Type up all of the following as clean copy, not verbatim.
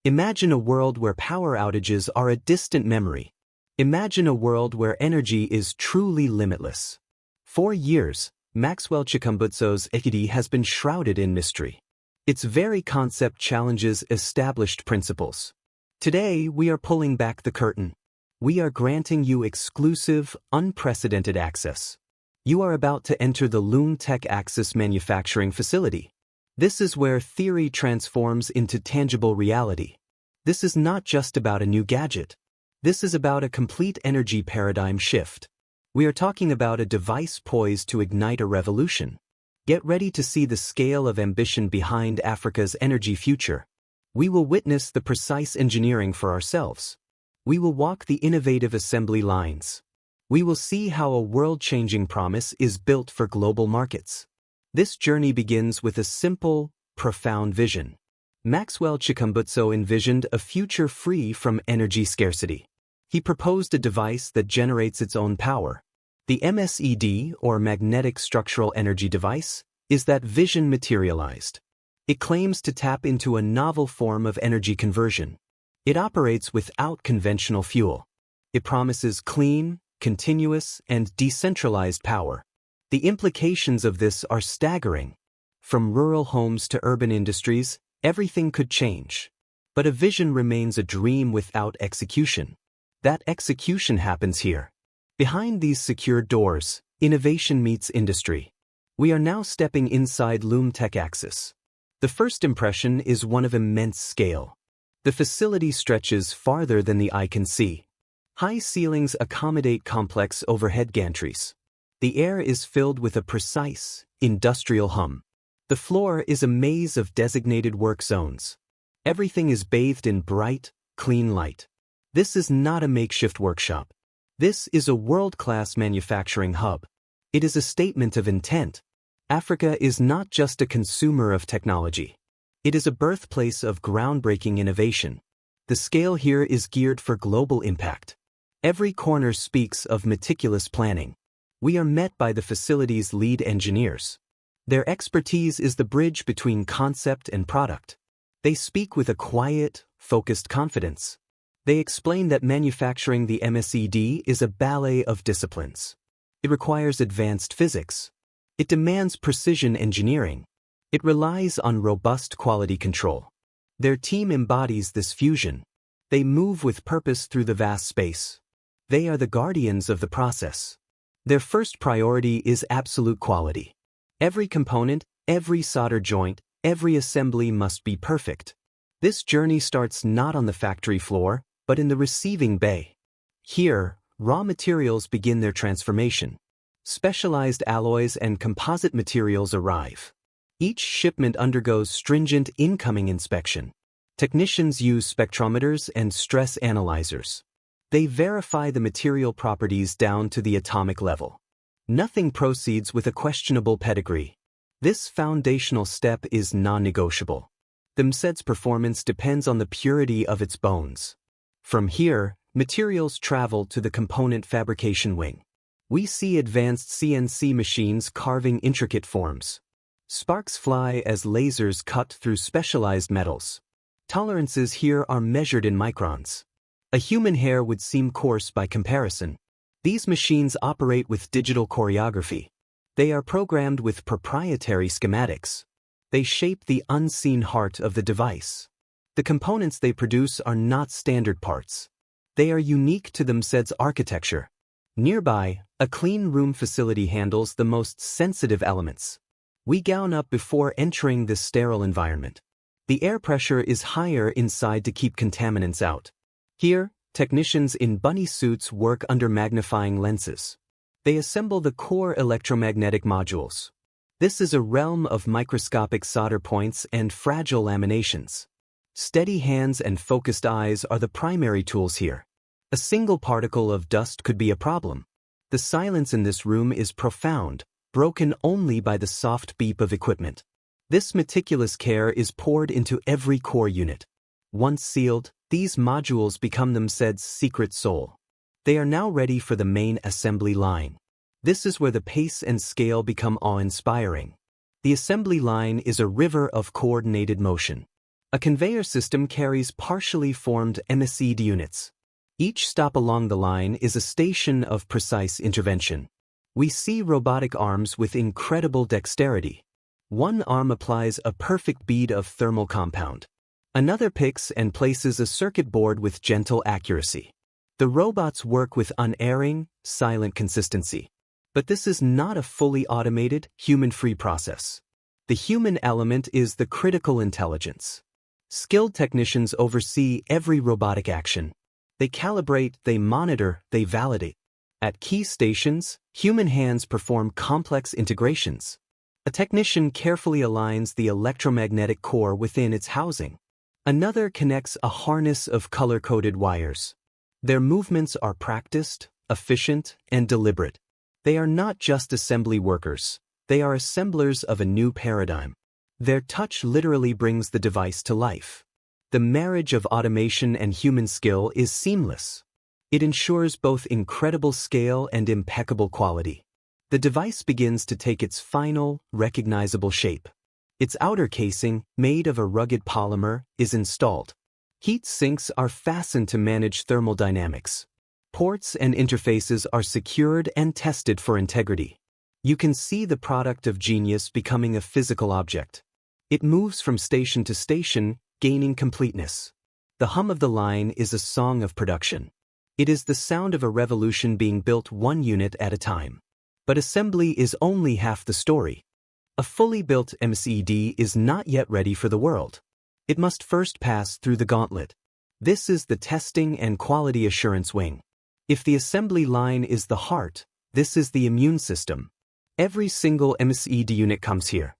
Imagine a world where power outages are a distant memory. Imagine a world where energy is truly limitless. For years, Maxwell Chikumbutso's MSED has been shrouded in mystery. Its very concept challenges established principles. Today, we are pulling back the curtain. We are granting you exclusive, unprecedented access. You are about to enter the Loom Tech Axis manufacturing facility. This is where theory transforms into tangible reality. This is not just about a new gadget. This is about a complete energy paradigm shift. We are talking about a device poised to ignite a revolution. Get ready to see the scale of ambition behind Africa's energy future. We will witness the precise engineering for ourselves. We will walk the innovative assembly lines. We will see how a world-changing promise is built for global markets. This journey begins with a simple, profound vision. Maxwell Chikumbutso envisioned a future free from energy scarcity. He proposed a device that generates its own power. The MSED, or Magnetic Structural Energy Device, is that vision materialized. It claims to tap into a novel form of energy conversion. It operates without conventional fuel. It promises clean, continuous, and decentralized power. The implications of this are staggering. From rural homes to urban industries, everything could change. But a vision remains a dream without execution. That execution happens here. Behind these secured doors, innovation meets industry. We are now stepping inside Loom Tech Axis. The first impression is one of immense scale. The facility stretches farther than the eye can see. High ceilings accommodate complex overhead gantries. The air is filled with a precise, industrial hum. The floor is a maze of designated work zones. Everything is bathed in bright, clean light. This is not a makeshift workshop. This is a world-class manufacturing hub. It is a statement of intent. Africa is not just a consumer of technology. It is a birthplace of groundbreaking innovation. The scale here is geared for global impact. Every corner speaks of meticulous planning. We are met by the facility's lead engineers. Their expertise is the bridge between concept and product. They speak with a quiet, focused confidence. They explain that manufacturing the MSED is a ballet of disciplines. It requires advanced physics. It demands precision engineering. It relies on robust quality control. Their team embodies this fusion. They move with purpose through the vast space. They are the guardians of the process. Their first priority is absolute quality. Every component, every solder joint, every assembly must be perfect. This journey starts not on the factory floor, but in the receiving bay. Here, raw materials begin their transformation. Specialized alloys and composite materials arrive. Each shipment undergoes stringent incoming inspection. Technicians use spectrometers and stress analyzers. They verify the material properties down to the atomic level. Nothing proceeds with a questionable pedigree. This foundational step is non-negotiable. The MSED's performance depends on the purity of its bones. From here, materials travel to the component fabrication wing. We see advanced CNC machines carving intricate forms. Sparks fly as lasers cut through specialized metals. Tolerances here are measured in microns. A human hair would seem coarse by comparison. These machines operate with digital choreography. They are programmed with proprietary schematics. They shape the unseen heart of the device. The components they produce are not standard parts. They are unique to the MSED's architecture. Nearby, a clean room facility handles the most sensitive elements. We gown up before entering this sterile environment. The air pressure is higher inside to keep contaminants out. Here, technicians in bunny suits work under magnifying lenses. They assemble the core electromagnetic modules. This is a realm of microscopic solder points and fragile laminations. Steady hands and focused eyes are the primary tools here. A single particle of dust could be a problem. The silence in this room is profound, broken only by the soft beep of equipment. This meticulous care is poured into every core unit. Once sealed, these modules become the MSED's secret soul. They are now ready for the main assembly line. This is where the pace and scale become awe-inspiring. The assembly line is a river of coordinated motion. A conveyor system carries partially formed MSED units. Each stop along the line is a station of precise intervention. We see robotic arms with incredible dexterity. One arm applies a perfect bead of thermal compound. Another picks and places a circuit board with gentle accuracy. The robots work with unerring, silent consistency. But this is not a fully automated, human-free process. The human element is the critical intelligence. Skilled technicians oversee every robotic action. They calibrate, they monitor, they validate. At key stations, human hands perform complex integrations. A technician carefully aligns the electromagnetic core within its housing. Another connects a harness of color-coded wires. Their movements are practiced, efficient, and deliberate. They are not just assembly workers. They are assemblers of a new paradigm. Their touch literally brings the device to life. The marriage of automation and human skill is seamless. It ensures both incredible scale and impeccable quality. The device begins to take its final, recognizable shape. Its outer casing, made of a rugged polymer, is installed. Heat sinks are fastened to manage thermal dynamics. Ports and interfaces are secured and tested for integrity. You can see the product of genius becoming a physical object. It moves from station to station, gaining completeness. The hum of the line is a song of production. It is the sound of a revolution being built one unit at a time. But assembly is only half the story. A fully built MSED is not yet ready for the world. It must first pass through the gauntlet. This is the testing and quality assurance wing. If the assembly line is the heart, this is the immune system. Every single MSED unit comes here.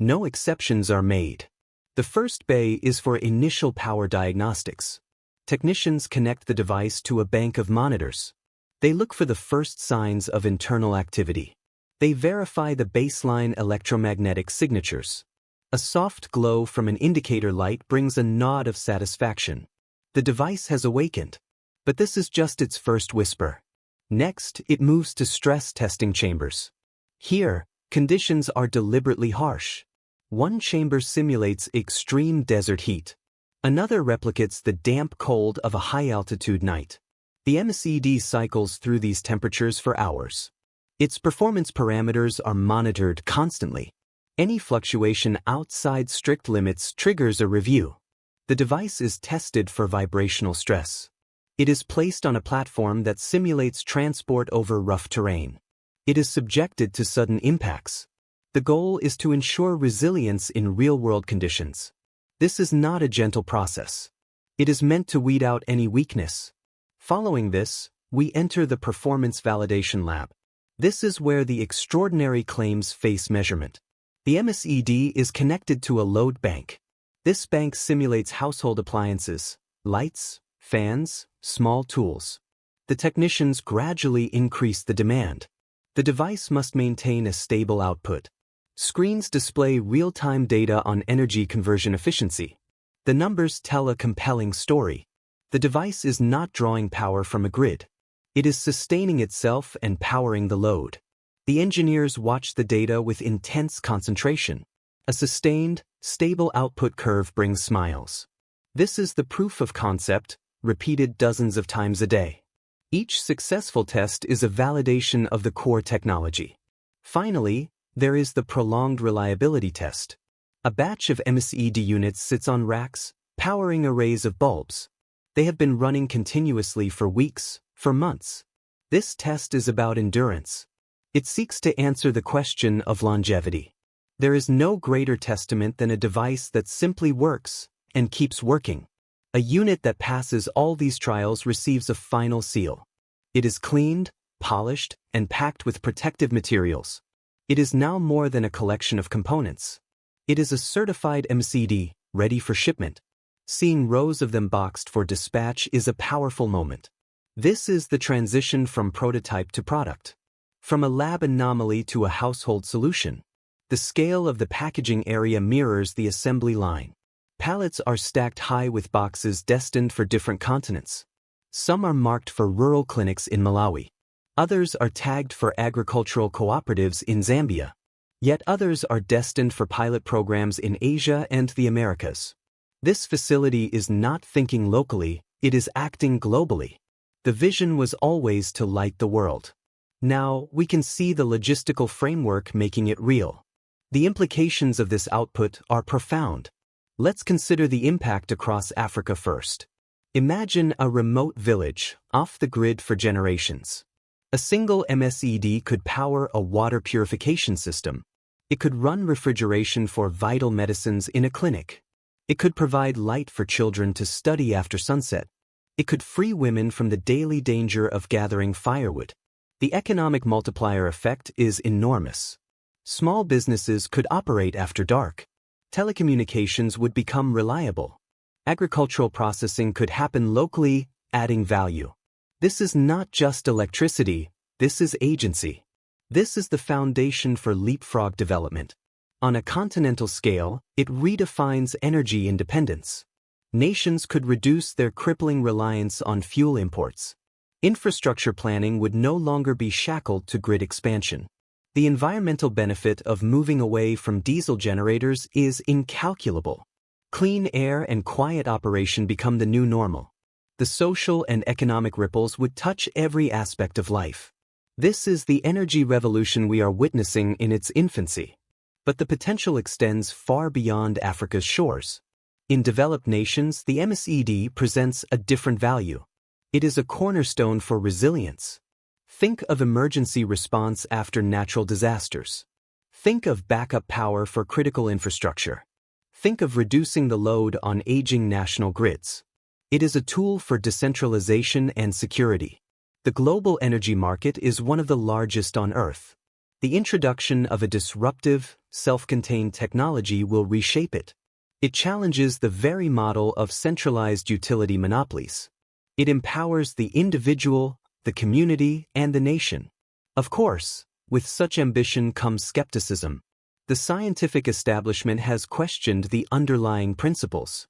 No exceptions are made. The first bay is for initial power diagnostics. Technicians connect the device to a bank of monitors. They look for the first signs of internal activity. They verify the baseline electromagnetic signatures. A soft glow from an indicator light brings a nod of satisfaction. The device has awakened. But this is just its first whisper. Next, it moves to stress testing chambers. Here, conditions are deliberately harsh. One chamber simulates extreme desert heat. Another replicates the damp cold of a high-altitude night. The MSED cycles through these temperatures for hours. Its performance parameters are monitored constantly. Any fluctuation outside strict limits triggers a review. The device is tested for vibrational stress. It is placed on a platform that simulates transport over rough terrain. It is subjected to sudden impacts. The goal is to ensure resilience in real-world conditions. This is not a gentle process. It is meant to weed out any weakness. Following this, we enter the performance validation lab. This is where the extraordinary claims face measurement. The MSED is connected to a load bank. This bank simulates household appliances, lights, fans, small tools. The technicians gradually increase the demand. The device must maintain a stable output. Screens display real-time data on energy conversion efficiency. The numbers tell a compelling story. The device is not drawing power from a grid. It is sustaining itself and powering the load. The engineers watch the data with intense concentration. A sustained, stable output curve brings smiles. This is the proof of concept, repeated dozens of times a day. Each successful test is a validation of the core technology. Finally, there is the prolonged reliability test. A batch of MSED units sits on racks, powering arrays of bulbs. They have been running continuously for weeks, for months. This test is about endurance. It seeks to answer the question of longevity. There is no greater testament than a device that simply works and keeps working. A unit that passes all these trials receives a final seal. It is cleaned, polished, and packed with protective materials. It is now more than a collection of components. It is a certified MSED, ready for shipment. Seeing rows of them boxed for dispatch is a powerful moment. This is the transition from prototype to product. From a lab anomaly to a household solution. The scale of the packaging area mirrors the assembly line. Pallets are stacked high with boxes destined for different continents. Some are marked for rural clinics in Malawi. Others are tagged for agricultural cooperatives in Zambia. Yet others are destined for pilot programs in Asia and the Americas. This facility is not thinking locally, it is acting globally. The vision was always to light the world. Now, we can see the logistical framework making it real. The implications of this output are profound. Let's consider the impact across Africa first. Imagine a remote village, off the grid for generations. A single MSED could power a water purification system. It could run refrigeration for vital medicines in a clinic. It could provide light for children to study after sunset. It could free women from the daily danger of gathering firewood. The economic multiplier effect is enormous. Small businesses could operate after dark. Telecommunications would become reliable. Agricultural processing could happen locally, adding value. This is not just electricity, this is agency. This is the foundation for leapfrog development. On a continental scale, it redefines energy independence. Nations could reduce their crippling reliance on fuel imports. Infrastructure planning would no longer be shackled to grid expansion. The environmental benefit of moving away from diesel generators is incalculable. Clean air and quiet operation become the new normal. The social and economic ripples would touch every aspect of life. This is the energy revolution we are witnessing in its infancy. But the potential extends far beyond Africa's shores. In developed nations, the MSED presents a different value. It is a cornerstone for resilience. Think of emergency response after natural disasters. Think of backup power for critical infrastructure. Think of reducing the load on aging national grids. It is a tool for decentralization and security. The global energy market is one of the largest on Earth. The introduction of a disruptive, self-contained technology will reshape it. It challenges the very model of centralized utility monopolies. It empowers the individual, the community, and the nation. Of course, with such ambition comes skepticism. The scientific establishment has questioned the underlying principles.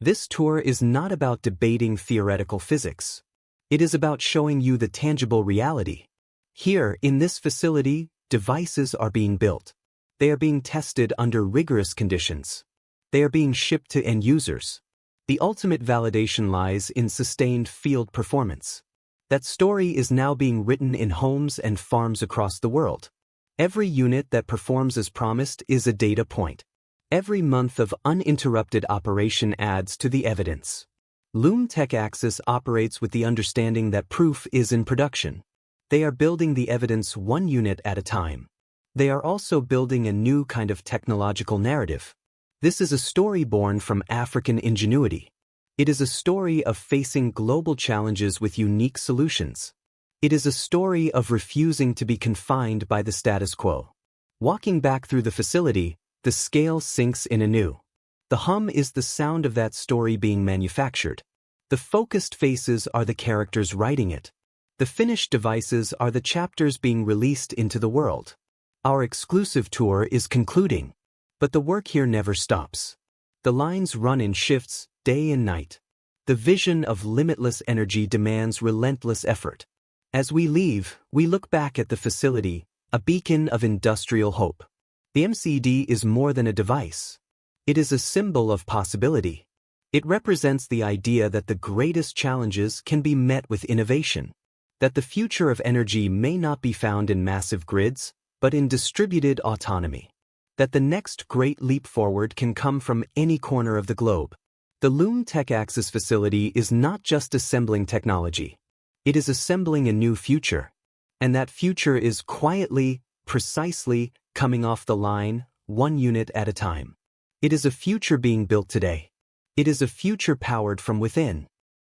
This tour is not about debating theoretical physics. It is about showing you the tangible reality. Here, in this facility, devices are being built. They are being tested under rigorous conditions. They are being shipped to end users. The ultimate validation lies in sustained field performance. That story is now being written in homes and farms across the world. Every unit that performs as promised is a data point. Every month of uninterrupted operation adds to the evidence. Loom Tech Axis operates with the understanding that proof is in production. They are building the evidence one unit at a time. They are also building a new kind of technological narrative. This is a story born from African ingenuity. It is a story of facing global challenges with unique solutions. It is a story of refusing to be confined by the status quo. Walking back through the facility, the scale sinks in anew. The hum is the sound of that story being manufactured. The focused faces are the characters writing it. The finished devices are the chapters being released into the world. Our exclusive tour is concluding. But the work here never stops. The lines run in shifts, day and night. The vision of limitless energy demands relentless effort. As we leave, we look back at the facility, a beacon of industrial hope. The MSED is more than a device. It is a symbol of possibility. It represents the idea that the greatest challenges can be met with innovation. That the future of energy may not be found in massive grids, but in distributed autonomy. That the next great leap forward can come from any corner of the globe. The Loom Tech Axis facility is not just assembling technology. It is assembling a new future. And that future is quietly, precisely, coming off the line, one unit at a time. It is a future being built today. It is a future powered from within.